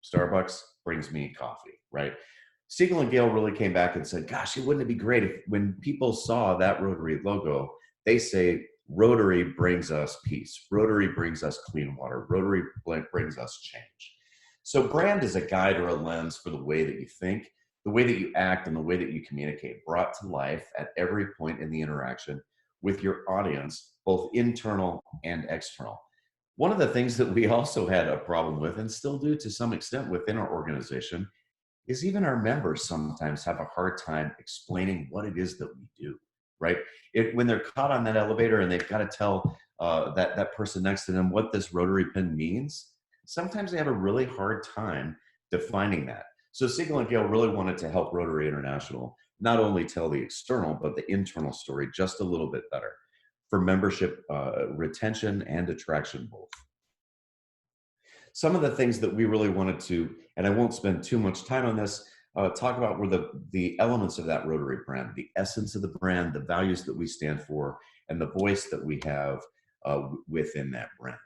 Starbucks brings me coffee, right? Siegel and Gale really came back and said, gosh, wouldn't it be great if when people saw that Rotary logo, they say, Rotary brings us peace. Rotary brings us clean water. Rotary brings us change. So brand is a guide or a lens for the way that you think, the way that you act, and the way that you communicate, brought to life at every point in the interaction with your audience, both internal and external. One of the things that we also had a problem with, and still do to some extent within our organization, is even our members sometimes have a hard time explaining what it is that we do, right? When they're caught on that elevator and they've got to tell that person next to them what this rotary pin means, sometimes they have a really hard time defining that. So Siegel and Gale really wanted to help Rotary International not only tell the external, but the internal story just a little bit better for membership retention and attraction both. Some of the things that we really wanted to, and I won't spend too much time on this, talk about were the elements of that Rotary brand, the essence of the brand, the values that we stand for, and the voice that we have within that brand.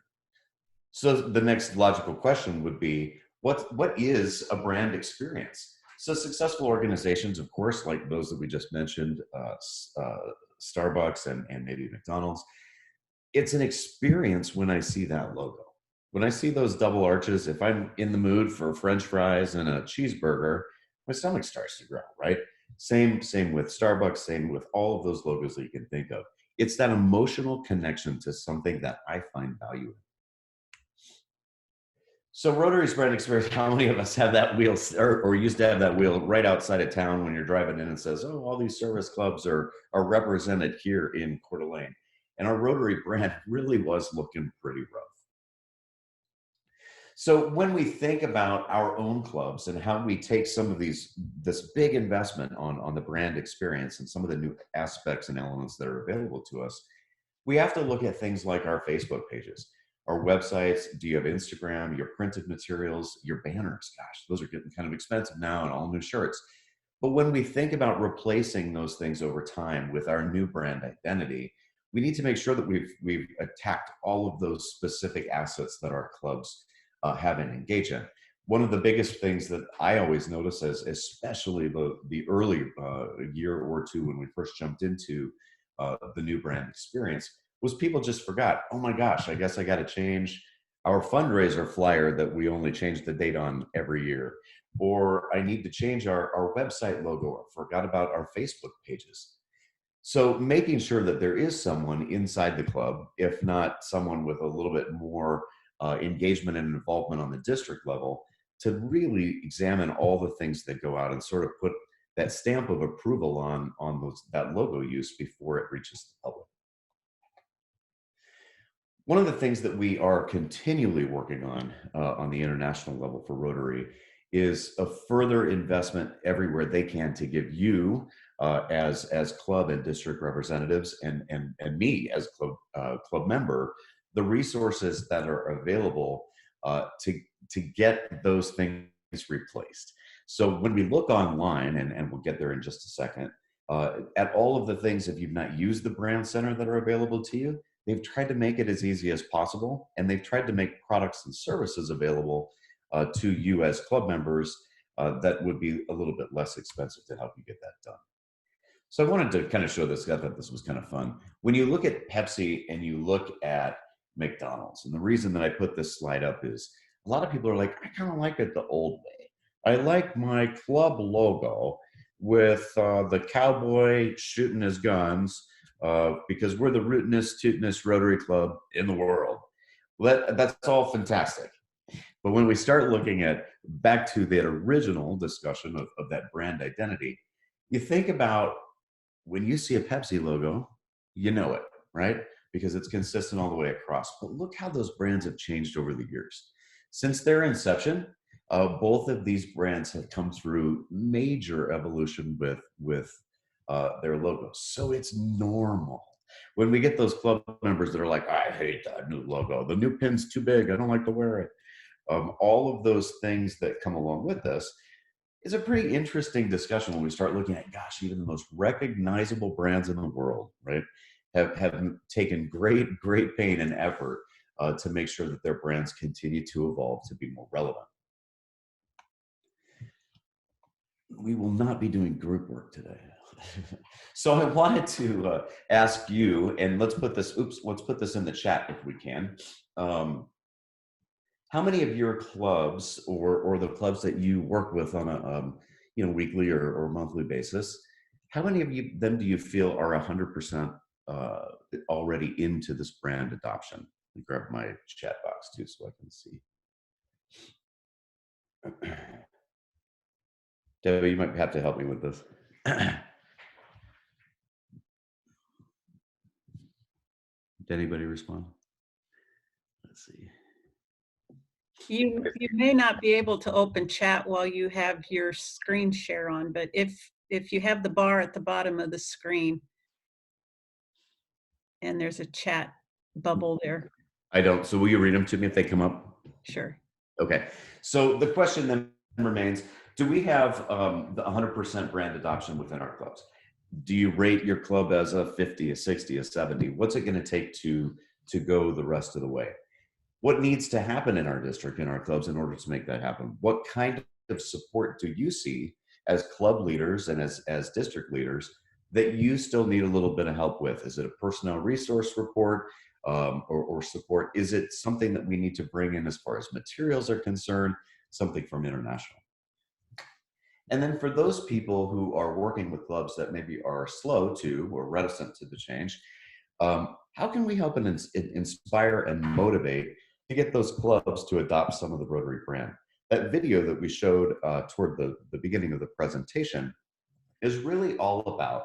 So the next logical question would be, what is a brand experience? So successful organizations, of course, like those that we just mentioned, Starbucks and maybe McDonald's, it's an experience when I see that logo. When I see those double arches, if I'm in the mood for French fries and a cheeseburger, my stomach starts to growl, right? Same with Starbucks, same with all of those logos that you can think of. It's that emotional connection to something that I find value in. So Rotary's brand experience, how many of us have that wheel or used to have that wheel right outside of town when you're driving in and says, oh, all these service clubs are represented here in Coeur d'Alene. And our Rotary brand really was looking pretty rough. So when we think about our own clubs and how we take some of this big investment on the brand experience and some of the new aspects and elements that are available to us, we have to look at things like our Facebook pages, our websites. Do you have Instagram, your printed materials, your banners? Gosh, those are getting kind of expensive now, and all new shirts. But when we think about replacing those things over time with our new brand identity, we need to make sure that we've attacked all of those specific assets that our clubs have and engage in. One of the biggest things that I always notice, as especially the early year or two when we first jumped into the new brand experience, was people just forgot, oh my gosh, I guess I got to change our fundraiser flyer that we only change the date on every year. Or I need to change our website logo. I forgot about our Facebook pages. So making sure that there is someone inside the club, if not someone with a little bit more engagement and involvement on the district level, to really examine all the things that go out and sort of put that stamp of approval on that logo use before it reaches the public. One of the things that we are continually working on the international level for Rotary is a further investment everywhere they can to give you as club and district representatives and me as club member the resources that are available to get those things replaced. So when we look online, and we'll get there in just a second, at all of the things, if you've not used the brand center that are available to you, they've tried to make it as easy as possible, and they've tried to make products and services available to you as club members that would be a little bit less expensive to help you get that done. So I wanted to kind of show this. I thought this was kind of fun. When you look at Pepsi and you look at McDonald's, and the reason that I put this slide up is a lot of people are like, I kind of like it the old way. I like my club logo with the cowboy shooting his guns because we're the rootinest, tootinest Rotary Club in the world. Well, that's all fantastic. But when we start looking at back to that original discussion of that brand identity, you think about when you see a Pepsi logo, you know it, right? Because it's consistent all the way across. But look how those brands have changed over the years. Since their inception, both of these brands have come through major evolution with their logos. So it's normal. When we get those club members that are like, I hate that new logo. The new pin's too big. I don't like to wear it. All of those things that come along with this is a pretty interesting discussion when we start looking at, gosh, even the most recognizable brands in the world, right, have taken great pain and effort to make sure that their brands continue to evolve to be more relevant. we will not be doing group work today. So I wanted to ask you, and let's put this in the chat if we can. How many of your clubs or the clubs that you work with on a weekly or monthly basis, how many of them do you feel are 100% already into this brand adoption? Let me grab my chat box too so I can see. Debbie, you might have to help me with this. Did anybody respond? Let's see. You may not be able to open chat while you have your screen share on, but if you have the bar at the bottom of the screen and there's a chat bubble there. I don't. So will you read them to me if they come up? Sure. Okay. So the question then remains, do we have the 100% brand adoption within our clubs? Do you rate your club as a 50, a 60, a 70? What's it going to take to go the rest of the way? What needs to happen in our district, in our clubs, in order to make that happen? What kind of support do you see as club leaders and as district leaders that you still need a little bit of help with? Is it a personnel resource report or support? Is it something that we need to bring in as far as materials are concerned, something from international? And then for those people who are working with clubs that maybe are slow to or reticent to the change, how can we help and inspire and motivate to get those clubs to adopt some of the Rotary brand? That video that we showed toward the beginning of the presentation is really all about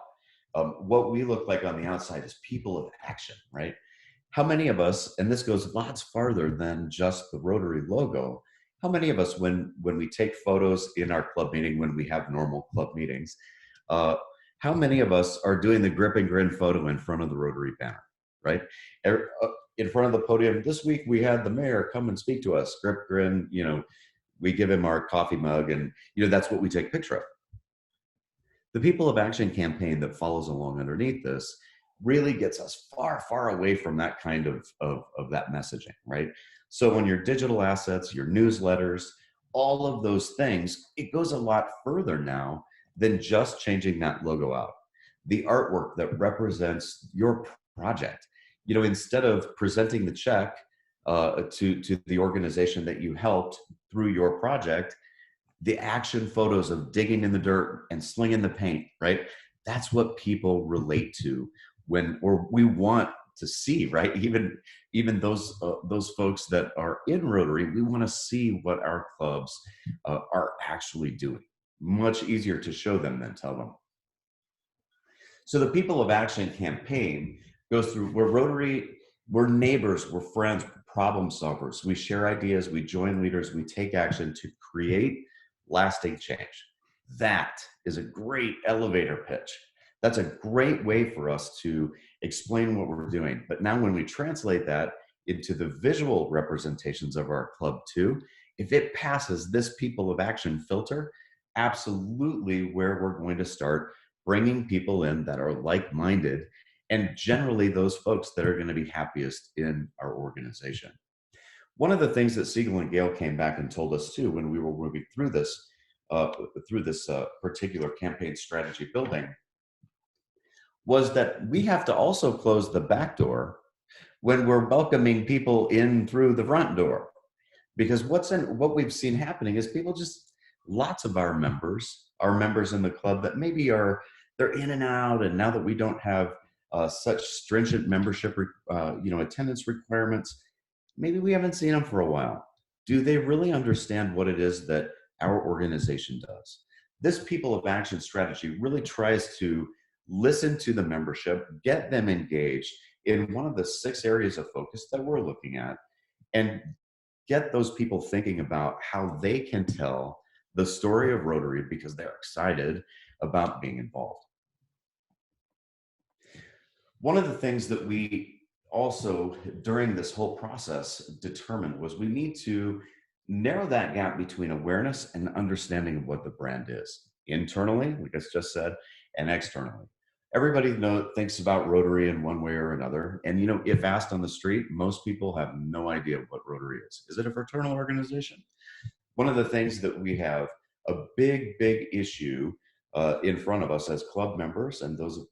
what we look like on the outside as people of action, right? How many of us, and this goes lots farther than just the Rotary logo, how many of us, when we take photos in our club meeting, when we have normal club meetings, how many of us are doing the grip and grin photo in front of the Rotary banner, right? In front of the podium this week, we had the mayor come and speak to us, grip, grin, we give him our coffee mug, and that's what we take a picture of. The People of Action campaign that follows along underneath this really gets us far, far away from that kind of that messaging, right? So on your digital assets, your newsletters, all of those things, it goes a lot further now than just changing that logo out. The artwork that represents your project, instead of presenting the check to the organization that you helped through your project, the action photos of digging in the dirt and slinging the paint, right? That's what people relate to or we want to see, right? Even those folks that are in Rotary, we want to see what our clubs are actually doing. Much easier to show them than tell them. So the People of Action campaign goes through, we're neighbors, we're friends, we're problem solvers. We share ideas, we join leaders, we take action to create lasting change. That is a great elevator pitch. That's a great way for us to explain what we're doing. But now when we translate that into the visual representations of our club too, if it passes this People of Action filter, absolutely where we're going to start bringing people in that are like-minded and generally those folks that are going to be happiest in our organization. One of the things that Siegel and Gale came back and told us too when we were moving through this particular campaign strategy building was that we have to also close the back door when we're welcoming people in through the front door. Because what we've seen happening is people lots of our members in the club that maybe they're in and out, and now that we don't have such stringent membership attendance requirements, maybe we haven't seen them for a while. Do they really understand what it is that our organization does? This People of Action strategy really tries to listen to the membership, get them engaged in one of the 6 areas of focus that we're looking at, and get those people thinking about how they can tell the story of Rotary because they're excited about being involved. One of the things that we also, during this whole process, determined was we need to narrow that gap between awareness and understanding of what the brand is, internally, like I just said, and externally. Everybody thinks about Rotary in one way or another. And, if asked on the street, most people have no idea what Rotary is. Is it a fraternal organization? One of the things that we have a big issue in front of us as club members and those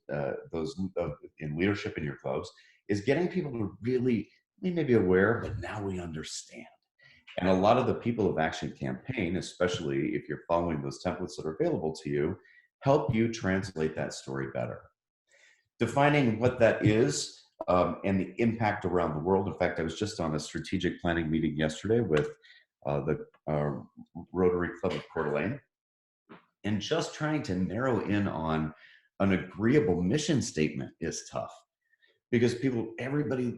in leadership in your clubs is getting people to really, we may be aware, but now we understand. And a lot of the People of Action campaign, especially if you're following those templates that are available to you, help you translate that story better. Defining what that is and the impact around the world. In fact, I was just on a strategic planning meeting yesterday with the Rotary Club of Coeur d'Alene, and just trying to narrow in on an agreeable mission statement is tough because everybody,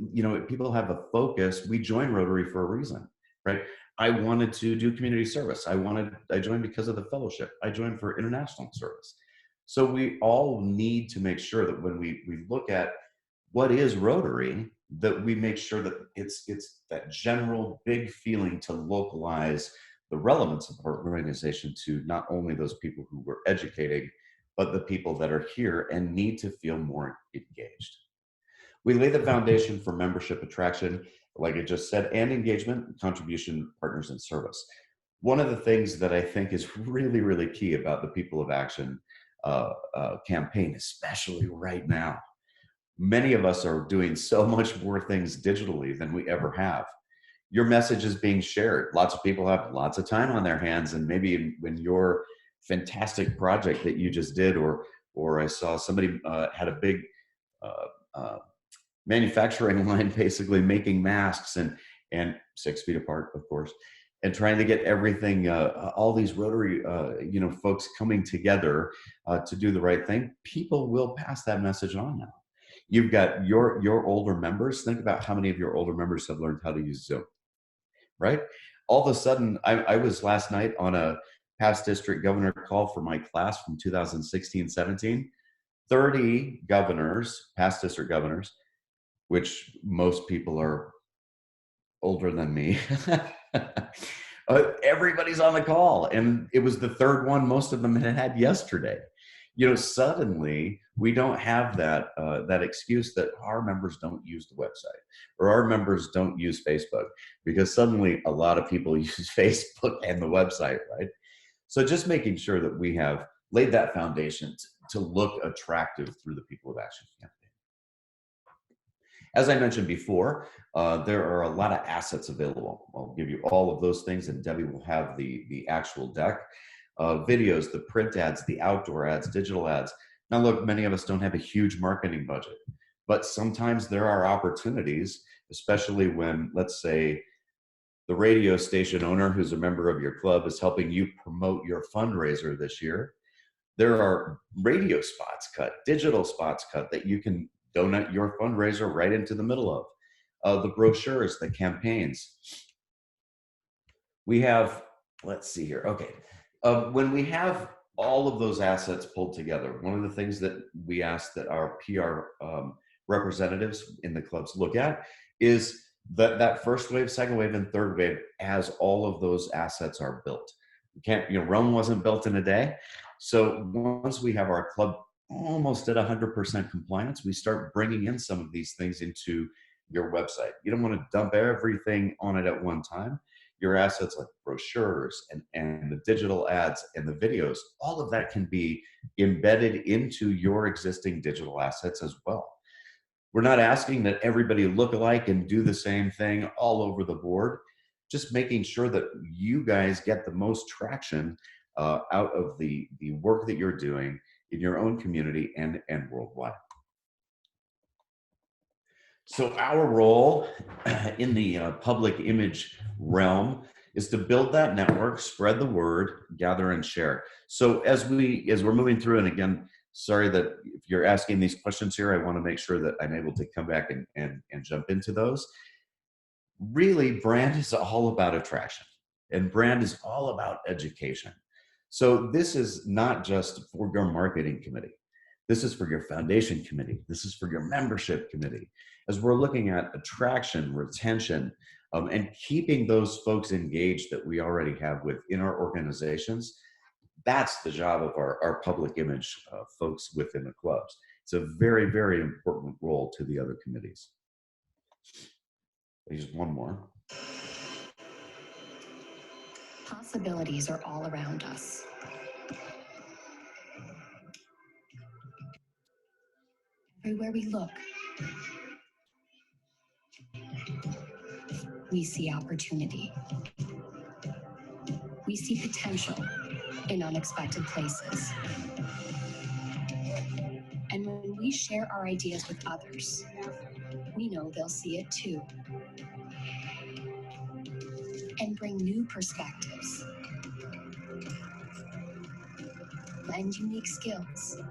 people have a focus. We join Rotary for a reason, right? I wanted to do community service. I joined because of the fellowship. I joined for international service. So we all need to make sure that when we look at what is Rotary, that we make sure that it's that general big feeling to localize the relevance of our organization to not only those people who we're educating, but the people that are here and need to feel more engaged. We lay the foundation for membership attraction, like I just said, and engagement, contribution, partners, and service. One of the things that I think is really key about the People of Action campaign, especially right now, many of us are doing so much more things digitally than we ever have. Your message is being shared. Lots of people have lots of time on their hands, and maybe when your fantastic project that you just did, or I saw somebody had a big manufacturing line, basically making masks and 6 feet apart, of course, and trying to get everything, all these Rotary, folks coming together to do the right thing. People will pass that message on now. You've got your older members. Think about how many of your older members have learned how to use Zoom, right? All of a sudden, I was last night on a past district governor call for my class from 2016-17. 30 governors, past district governors, which most people are older than me. Everybody's on the call, and it was the third one most of them had yesterday. Suddenly we don't have that excuse that our members don't use the website or our members don't use Facebook, because suddenly a lot of people use Facebook and the website, right? So just making sure that we have laid that foundation to look attractive through the People of Action campaign. As I mentioned before, there are a lot of assets available. I'll give you all of those things, and Debbie will have the actual deck. Videos, the print ads, the outdoor ads, digital ads. Now look, many of us don't have a huge marketing budget, but sometimes there are opportunities, especially when, let's say, the radio station owner who's a member of your club is helping you promote your fundraiser this year. There are radio spots cut, digital spots cut that you can donate your fundraiser right into the middle of. The brochures, the campaigns. We have, let's see here. Okay. When we have all of those assets pulled together, one of the things that we ask that our PR representatives in the clubs look at is that first wave, second wave, and third wave as all of those assets are built. Rome wasn't built in a day. So once we have our club almost at 100% compliance, we start bringing in some of these things into your website. You don't want to dump everything on it at one time. Your assets like brochures and the digital ads and the videos, all of that can be embedded into your existing digital assets as well. We're not asking that everybody look alike and do the same thing all over the board, just making sure that you guys get the most traction out of the work that you're doing in your own community and worldwide. So our role in the public image realm is to build that network, spread the word, gather and share. So as we're moving through, and again, sorry that if you're asking these questions here, I want to make sure that I'm able to come back and jump into those. Really, brand is all about attraction, and brand is all about education. So this is not just for your marketing committee. This is for your foundation committee. This is for your membership committee. As we're looking at attraction, retention, and keeping those folks engaged that we already have within our organizations, that's the job of our public image folks within the clubs. It's a very important role to the other committees. There's one more. Possibilities are all around us. Everywhere we look, we see opportunity. We see potential in unexpected places. And when we share our ideas with others, we know they'll see it too and bring new perspectives, lend unique skills,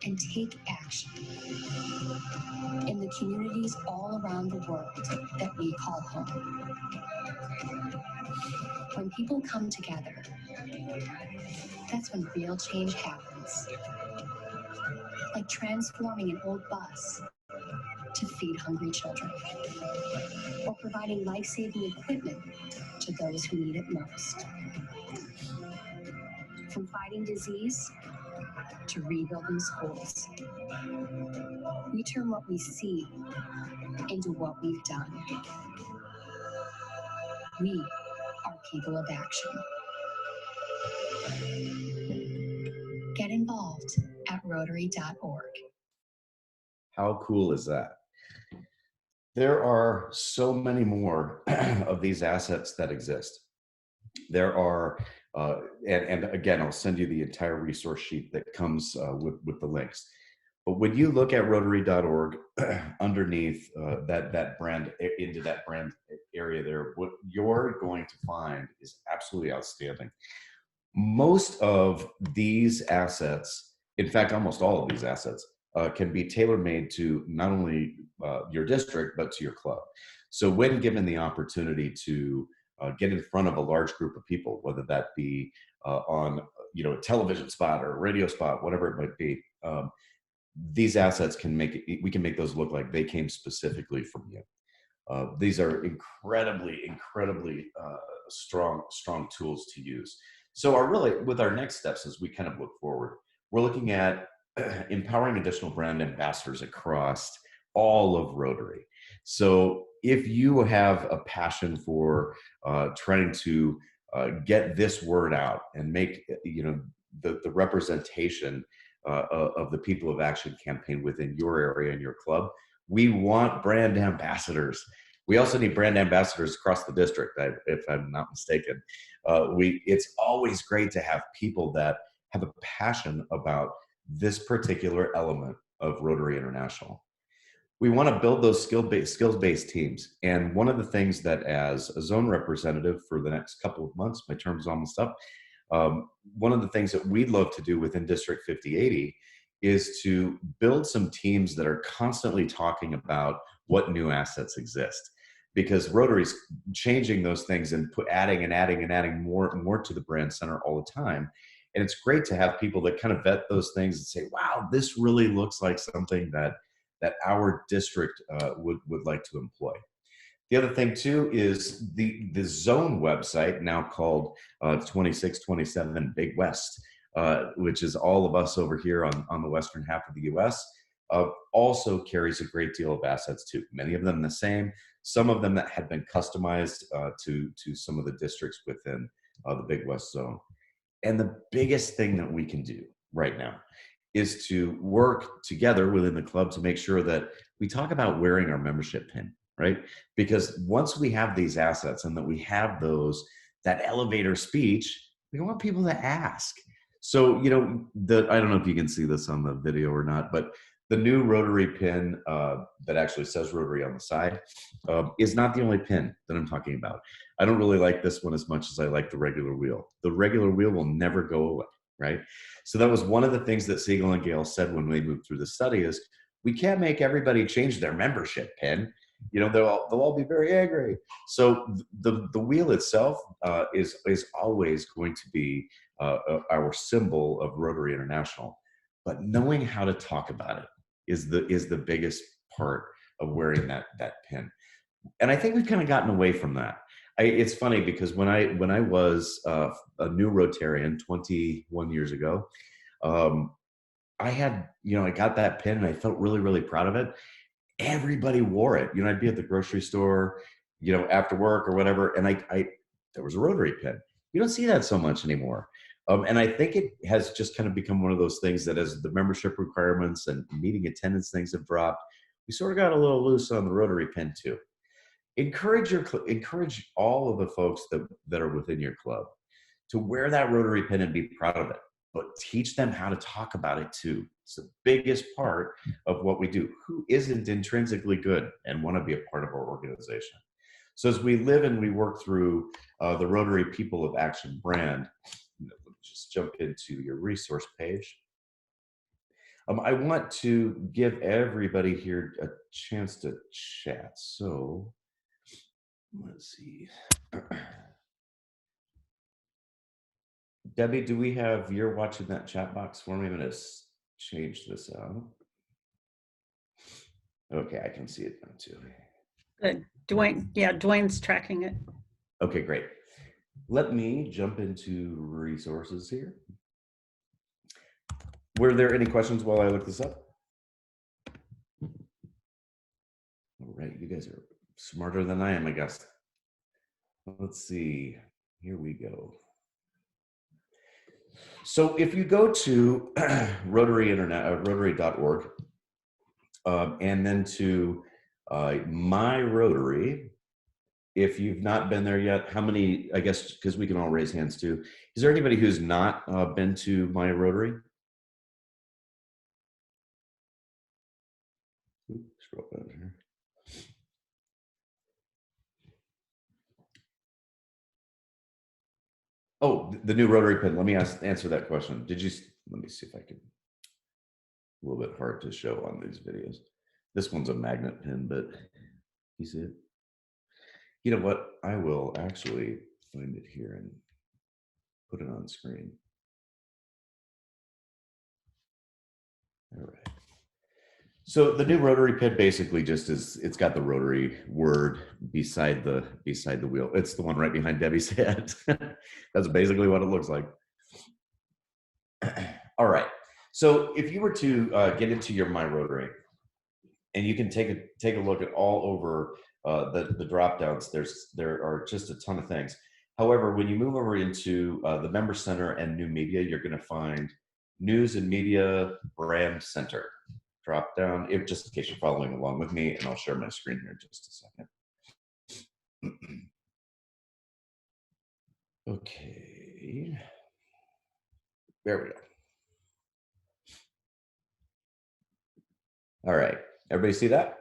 and take action in the communities all around the world that we call home. When people come together, that's when real change happens. Like transforming an old bus to feed hungry children, or providing life-saving equipment to those who need it most. From fighting disease to rebuilding schools, we turn what we see into what we've done. We are people of action. Get involved at Rotary.org. How cool is that? There are so many more of these assets that exist. There are, and again, I'll send you the entire resource sheet that comes with the links. But when you look at Rotary.org, underneath that brand, into that brand area there, what you're going to find is absolutely outstanding. Most of these assets, in fact, almost all of these assets, can be tailor-made to not only your district, but to your club. So when given the opportunity to get in front of a large group of people, whether that be on a television spot or a radio spot, whatever it might be, these assets can we can make those look like they came specifically from you. These are incredibly strong tools to use. So with our next steps as we kind of look forward, we're looking at empowering additional brand ambassadors across all of Rotary. So if you have a passion for trying to get this word out and make the representation of the People of Action campaign within your area and your club, we want brand ambassadors. We also need brand ambassadors across the district, if I'm not mistaken. It's always great to have people that have a passion about this particular element of Rotary International. We want to build those skills-based teams. And one of the things that, as a zone representative for the next couple of months, my term's almost up, one of the things that we'd love to do within District 5080 is to build some teams that are constantly talking about what new assets exist. Because Rotary's changing those things and adding more to the brand center all the time. And it's great to have people that kind of vet those things and say, wow, this really looks like something that our district would like to employ. The other thing too is the zone website, now called 2627 Big West, which is all of us over here on the western half of the US, also carries a great deal of assets too. Many of them the same, some of them that had been customized to some of the districts within the Big West zone. And the biggest thing that we can do right now is to work together within the club to make sure that we talk about wearing our membership pin, right? Because once we have these assets and that we have that elevator speech, we want people to ask. So, I don't know if you can see this on the video or not, but the new Rotary pin that actually says Rotary on the side is not the only pin that I'm talking about. I don't really like this one as much as I like the regular wheel. The regular wheel will never go away, right? So that was one of the things that Siegel and Gale said when we moved through the study is, we can't make everybody change their membership pin. They'll all be very angry. So the wheel itself is always going to be our symbol of Rotary International. But knowing how to talk about it is the biggest part of wearing that pin. And I think we've kind of gotten away from that. It's funny because when I was a new Rotarian 21 years ago, I got that pin and I felt really, really proud of it. Everybody wore it. I'd be at the grocery store, you know, after work or whatever, and there was a Rotary pin. You don't see that so much anymore. And I think it has just kind of become one of those things that as the membership requirements and meeting attendance things have dropped, we sort of got a little loose on the Rotary pin too. Encourage all of the folks that are within your club to wear that Rotary pin and be proud of it, but teach them how to talk about it too. It's the biggest part of what we do. Who isn't intrinsically good and want to be a part of our organization? So as we live and we work through the Rotary People of Action brand, let me just jump into your resource page. I want to give everybody here a chance to chat. So let's see. Debbie, do we have, you're watching that chat box for me? I'm going to change this out. Okay, I can see it now too. Good. Dwayne, yeah, Dwayne's tracking it. Okay, great. Let me jump into resources here. Were there any questions while I look this up? All right, you guys are smarter than I am, I guess. Let's see, here we go. So if you go to rotary.org, and then to My Rotary, if you've not been there yet, how many, I guess, because we can all raise hands too. Is there anybody who's not been to My Rotary? Oops, scroll down here. Oh, the new Rotary pin. Let me answer that question. Did you, let me see if I can, a little bit hard to show on these videos. This one's a magnet pin, but you see it? You know what? I will actually find it here and put it on screen. All right. So the new Rotary pin basically just is, it's got the Rotary word beside the wheel. It's the one right behind Debbie's head. That's basically what it looks like. All right. So if you were to get into your My Rotary, and you can take a look at all over the drop downs, there are just a ton of things. However, when you move over into the Member Center and New Media, you're going to find News and Media Brand Center. Drop down, just in case you're following along with me, and I'll share my screen here in just a second. Okay, there we go. All right, everybody see that?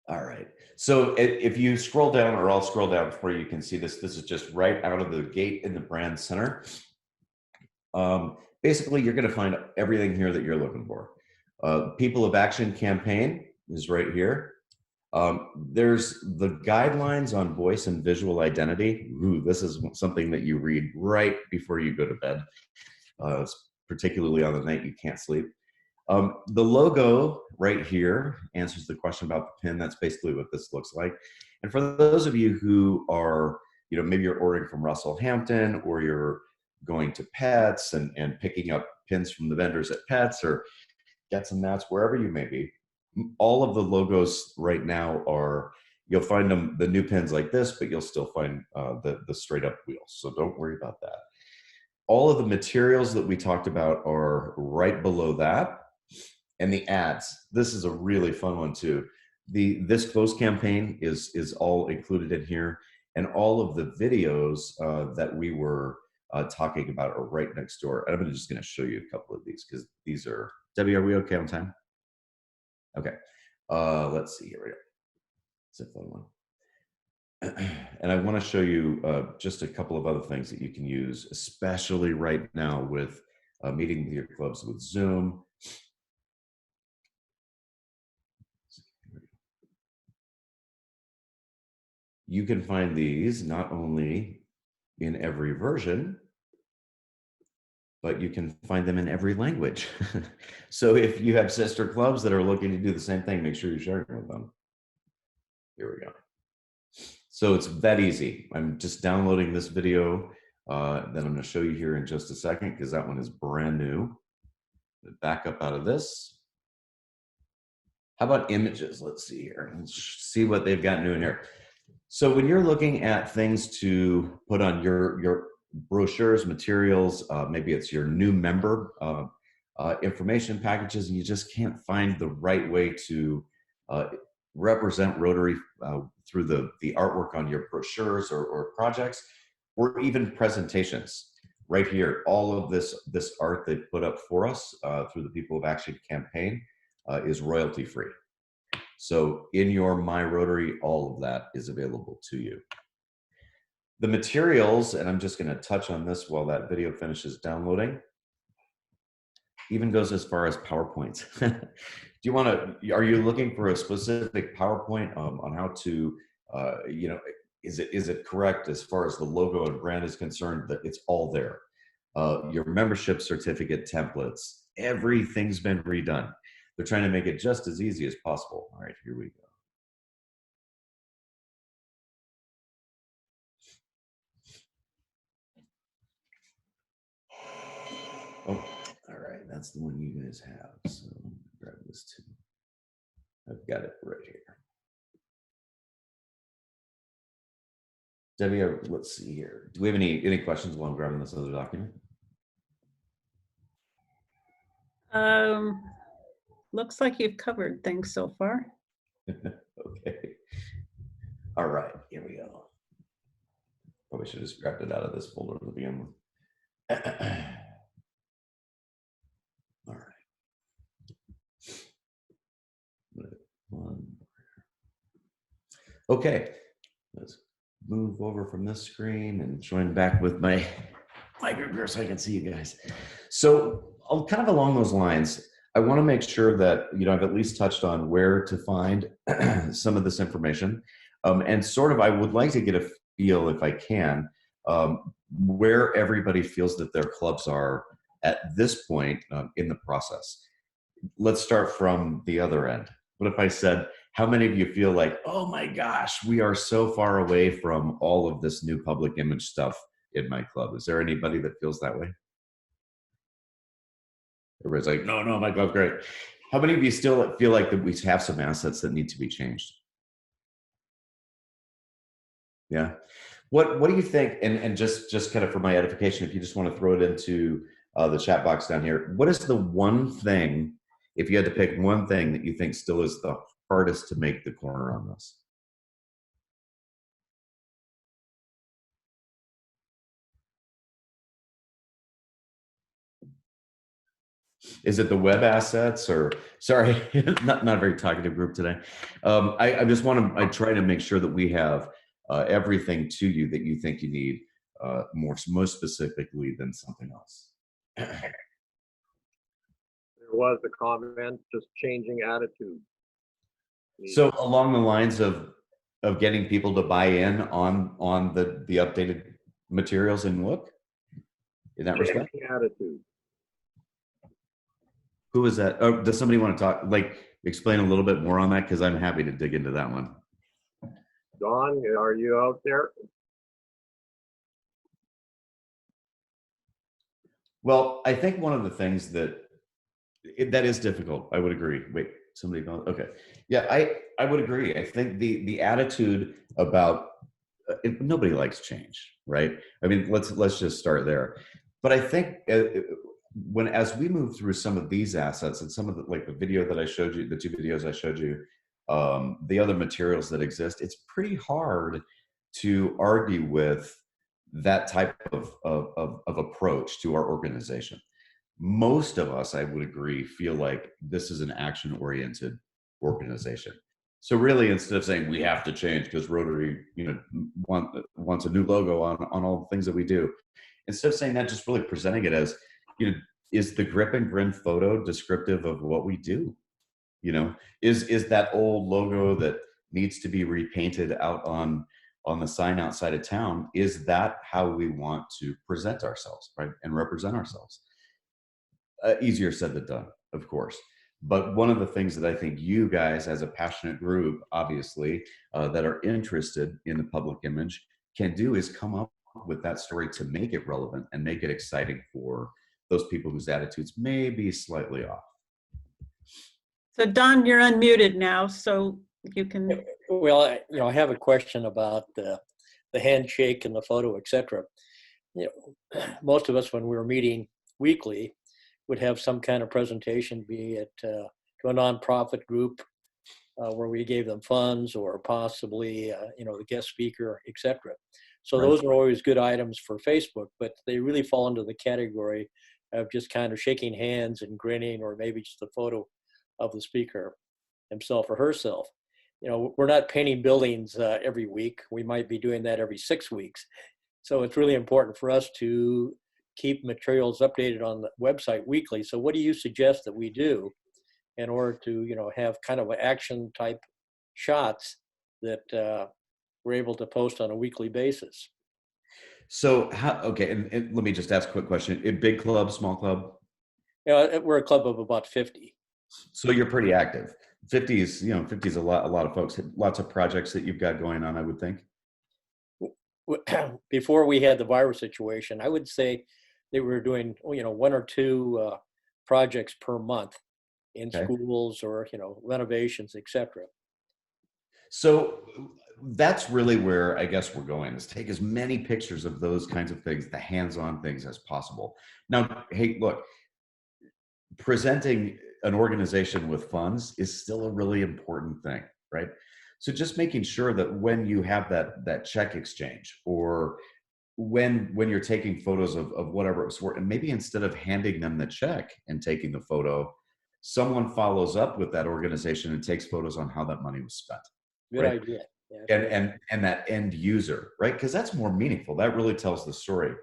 All right, so if you scroll down, or I'll scroll down before you can see this, this is just right out of the gate in the Brand Center. Basically, you're going to find everything here that you're looking for. People of Action campaign is right here. There's the guidelines on voice and visual identity. Ooh, this is something that you read right before you go to bed, particularly on the night you can't sleep. The logo right here answers the question about the pin. That's basically what this looks like. And for those of you who are, you know, maybe you're ordering from Russell Hampton, or you're going to Pets and picking up pins from the vendors at Pets, or Gets and Mats, wherever you may be, all of the logos right now are, you'll find them, the new pins like this, but you'll still find the straight up wheels. So don't worry about that. All of the materials that we talked about are right below that. And the ads, this is a really fun one too. The This Close campaign is all included in here. And all of the videos that we were talking about are right next door. And I'm just gonna show you a couple of these, because these are, Debbie, are we okay on time? Okay, let's see, here we go. It's a fun one. And I want to show you just a couple of other things that you can use, especially right now with meeting with your clubs with Zoom. You can find these not only in every version, but you can find them in every language. So if you have sister clubs that are looking to do the same thing, make sure you're sharing with them. Here we go. So it's that easy. I'm just downloading this video that I'm going to show you here in just a second, because that one is brand new. Back up out of this. How about images? Let's see here. Let's see what they've got new in here. So when you're looking at things to put on your brochures, materials, maybe it's your new member information packages, and you just can't find the right way to represent Rotary through the artwork on your brochures or projects, or even presentations. Right here, all of this art they put up for us through the People of Action campaign is royalty free. So in your My Rotary, all of that is available to you. The materials, and I'm just going to touch on this while that video finishes downloading, even goes as far as PowerPoints. Do you want to, are you looking for a specific PowerPoint on how to, you know, is it correct as far as the logo and brand is concerned, that it's all there? Your membership certificate templates, everything's been redone. They're trying to make it just as easy as possible. All right, here we go. Oh, all right, that's the one you guys have. So grab this too. I've got it right here. Debbie, let's see here. Do we have any questions while I'm grabbing this other document? Looks like you've covered things so far. Okay. All right, here we go. Probably should have just grabbed it out of this folder to begin with. All right. Okay, let's move over from this screen and join back with my group here so I can see you guys. So kind of along those lines, I want to make sure that, you know, I've at least touched on where to find some of this information. And sort of, I would like to get a feel, if I can, where everybody feels that their clubs are at this point in the process. Let's start from the other end. What if I said, how many of you feel like, oh my gosh, we are so far away from all of this new public image stuff in my club? Is there anybody that feels that way? Everybody's like, no, my club's great. How many of you still feel like that we have some assets that need to be changed? Yeah. What do you think? And just kind of for my edification, if you just want to throw it into the chat box down here, what is the one thing, if you had to pick one thing that you think still is the hardest to make the corner on this? Is it the web assets, or sorry, not a very talkative group today. I just want to, I try to make sure that we have everything to you that you think you need most specifically than something else. There was a comment, just changing attitude. So along the lines of getting people to buy in on the updated materials and look, in that respect? Attitude. Who is that? Oh, does somebody want to talk, like explain a little bit more on that? Because I'm happy to dig into that one. Don, are you out there? Well, I think one of the things that is difficult, I would agree. Wait, somebody gone? Okay. Yeah, I would agree. I think the attitude about nobody likes change, right? I mean, let's just start there. But I think as we move through some of these assets and some of the, like the video that I showed you, the two videos I showed you, the other materials that exist, it's pretty hard to argue with that type of approach to our organization. Most of us, I would agree, feel like this is an action-oriented organization. So really, instead of saying we have to change because Rotary, you know, wants a new logo on all the things that we do, instead of saying that, just really presenting it as, you know, is the grip and grin photo descriptive of what we do? You know, is that old logo that needs to be repainted out on the sign outside of town, is that how we want to present ourselves, right, and represent ourselves? Easier said than done, of course. But one of the things that I think you guys, as a passionate group, obviously, that are interested in the public image, can do is come up with that story to make it relevant and make it exciting for those people whose attitudes may be slightly off. So Don, you're unmuted now, so you can, Well, I have a question about the handshake and the photo, et cetera. Most of us, when we were meeting weekly, would have some kind of presentation, be it to a nonprofit group where we gave them funds, or possibly, the guest speaker, et cetera. So Right. those are always good items for Facebook, but they really fall into the category of just kind of shaking hands and grinning, or maybe just a photo of the speaker himself or herself. We're not painting buildings every week. We might be doing that every 6 weeks. So it's really important for us to keep materials updated on the website weekly. So what do you suggest that we do in order to, have kind of action type shots that we're able to post on a weekly basis? So okay, and let me just ask a quick question. A big club, small club? We're a club of about 50. So you're pretty active. 50 is a lot of folks, lots of projects that you've got going on, I would think. Before we had the virus situation, I would say they were doing, 1 or 2 projects per month in Okay. schools, or, renovations, et cetera. So that's really where I guess we're going, is take as many pictures of those kinds of things, the hands-on things, as possible. Now, hey, look, presenting an organization with funds is still a really important thing, right? So just making sure that when you have that check exchange, or when you're taking photos of whatever it's worth, and maybe instead of handing them the check and taking the photo, someone follows up with that organization and takes photos on how that money was spent. Good Right. idea. Yeah, And that end user, right? Because that's more meaningful. That really tells the story.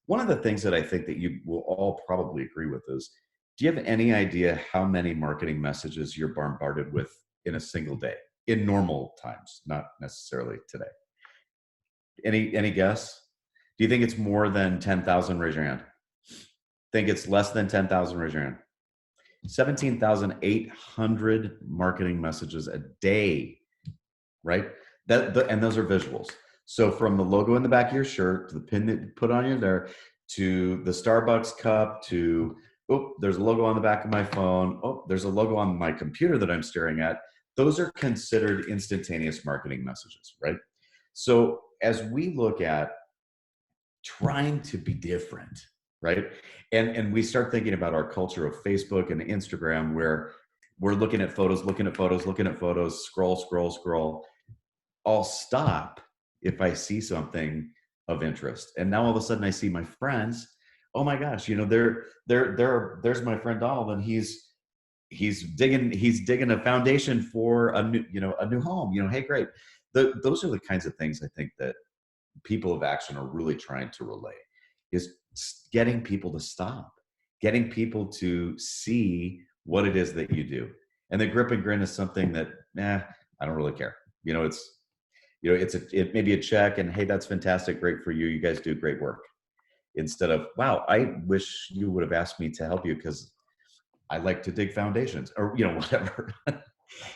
One of the things that I think that you will all probably agree with is, do you have any idea how many marketing messages you're bombarded with in a single day, in normal times, not necessarily today? Any guess? Do you think it's more than 10,000? Raise your hand. Think it's less than 10,000? Raise your hand. 17,800 marketing messages a day, right? And those are visuals. So from the logo in the back of your shirt, to the pin that you put on you there, to the Starbucks cup, to, oh, there's a logo on the back of my phone. Oh, there's a logo on my computer that I'm staring at. Those are considered instantaneous marketing messages, right? So as we look at trying to be different, right? And we start thinking about our culture of Facebook and Instagram, where we're looking at photos, scroll. I'll stop if I see something of interest. And now all of a sudden I see my friends. Oh my gosh, there's my friend Donald, and he's digging a foundation for a new home. Hey, great. Those are the kinds of things I think that people of action are really trying to relay, is getting people to stop, getting people to see what it is that you do. And the grip and grin is something that, I don't really care. It may be a check, and hey, that's fantastic, great for you. You guys do great work. Instead of, wow, I wish you would have asked me to help you because I like to dig foundations, or whatever.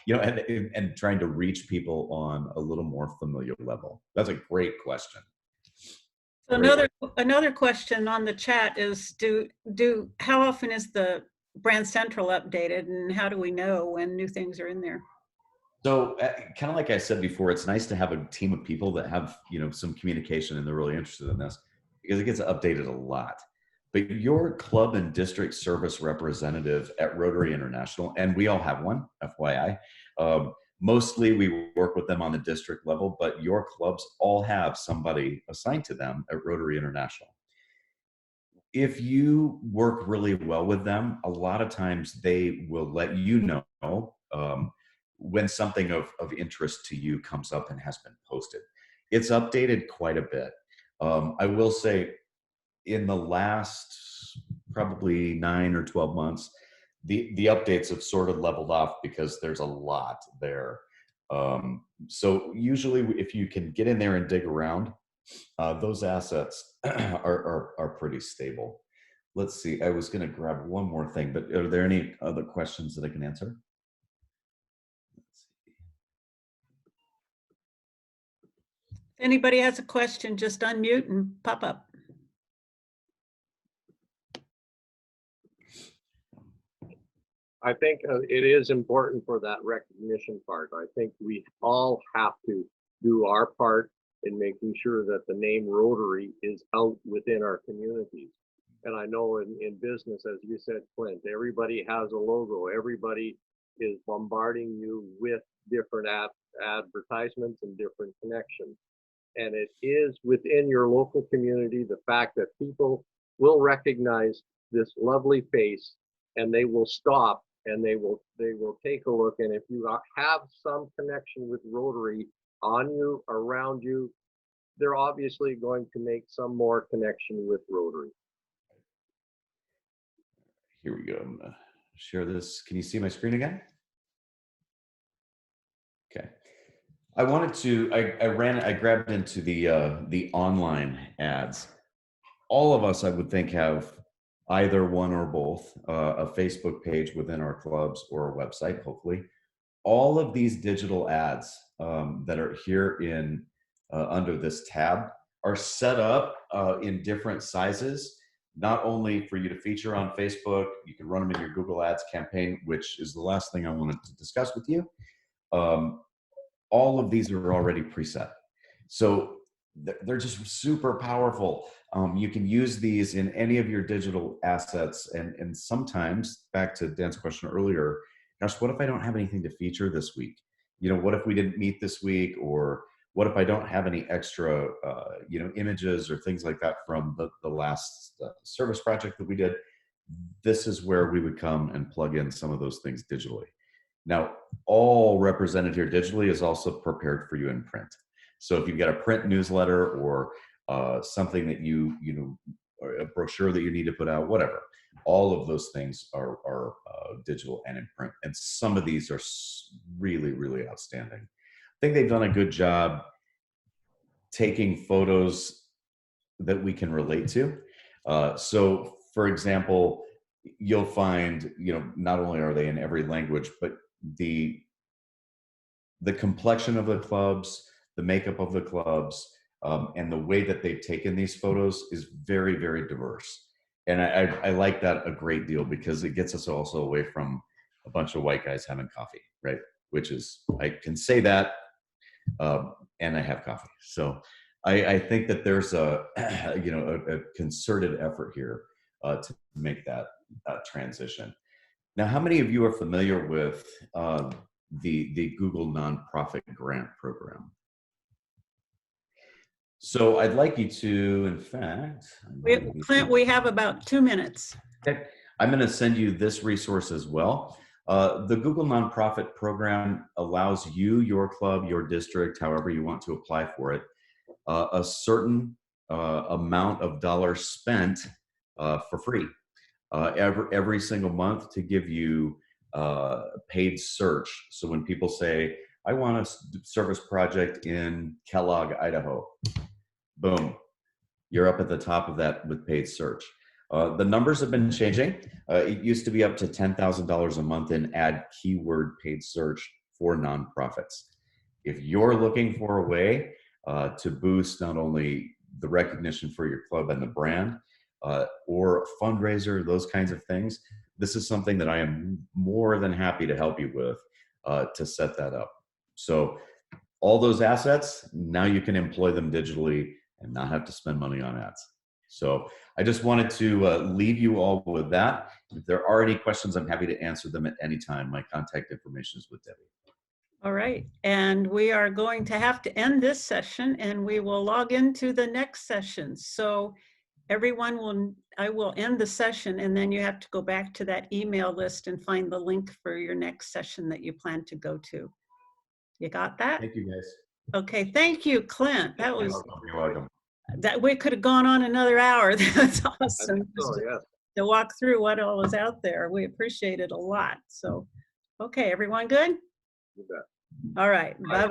And trying to reach people on a little more familiar level. That's a great question. another question on the chat is, how often is the Brand Central updated, and how do we know when new things are in there? So kind of like I said before, it's nice to have a team of people that have, some communication, and they're really interested in this, because it gets updated a lot. But your club and district service representative at Rotary International, and we all have one, FYI, mostly we work with them on the district level, but your clubs all have somebody assigned to them at Rotary International. If you work really well with them, a lot of times they will let you know when something of interest to you comes up and has been posted. It's updated quite a bit. I will say, in the last probably 9 or 12 months, the updates have sort of leveled off because there's a lot there. So usually if you can get in there and dig around, those assets are pretty stable. Let's see, I was going to grab one more thing, but are there any other questions that I can answer? If anybody has a question, just unmute and pop up. I think it is important for that recognition part. I think we all have to do our part in making sure that the name Rotary is out within our communities. And I know in business, as you said, Clint, everybody has a logo. Everybody is bombarding you with different advertisements and different connections. And it is within your local community, the fact that people will recognize this lovely face and they will stop and they will take a look. And if you have some connection with Rotary on you, around you, they're obviously going to make some more connection with Rotary. Here we go. I'm gonna share this. Can you see my screen again? Okay. I wanted to, I grabbed into the online ads. All of us, I would think, have either one or both, a Facebook page within our clubs or a website, hopefully. All of these digital ads that are here in under this tab are set up in different sizes, not only for you to feature on Facebook, you can run them in your Google Ads campaign, which is the last thing I wanted to discuss with you. All of these are already preset. So they're just super powerful. You can use these in any of your digital assets. And sometimes, back to Dan's question earlier, gosh, what if I don't have anything to feature this week? You know, what if we didn't meet this week? Or what if I don't have any extra, you know, images or things like that from the last service project that we did? This is where we would come and plug in some of those things digitally. Now, all represented here digitally is also prepared for you in print. So if you've got a print newsletter or something that you know, or a brochure that you need to put out, whatever, all of those things are digital and in print. And some of these are really, really outstanding. I think they've done a good job taking photos that we can relate to. So for example, you'll find, you know, not only are they in every language, but the complexion of the clubs, the makeup of the clubs, and the way that they've taken these photos is very, very diverse. And I like that a great deal because it gets us also away from a bunch of white guys having coffee, right? Which is, I can say that, and I have coffee. So I think that there's a, you know, a concerted effort here to make that transition. Now, how many of you are familiar with the Google Nonprofit Grant Program? So I'd like you to, in fact, Clint, we have about 2 minutes. okay, I'm going to send you this resource as well. The Google Nonprofit Program allows you, your club, your district, however you want to apply for it, a certain amount of dollars spent for free every single month to give you paid search. So when people say, I want a service project in Kellogg, Idaho, boom, you're up at the top of that with paid search. The numbers have been changing. It used to be up to $10,000 a month in ad keyword paid search for nonprofits. If you're looking for a way to boost not only the recognition for your club and the brand, or a fundraiser, those kinds of things, this is something that I am more than happy to help you with to set that up. So all those assets, now you can employ them digitally and not have to spend money on ads. So I just wanted to leave you all with that. If there are any questions, I'm happy to answer them at any time. My contact information is with Debbie. All right, and we are going to have to end this session and we will log into the next session. So everyone will, I will end the session and then you have to go back to that email list and find the link for your next session that you plan to go to. You got that? Thank you, guys. Okay, thank you, Clint. That was, You're welcome. that we could have gone on another hour. That's awesome. So, yeah. To walk through what all is out there. We appreciate it a lot. So, okay, everyone good? You bet. All right, bye.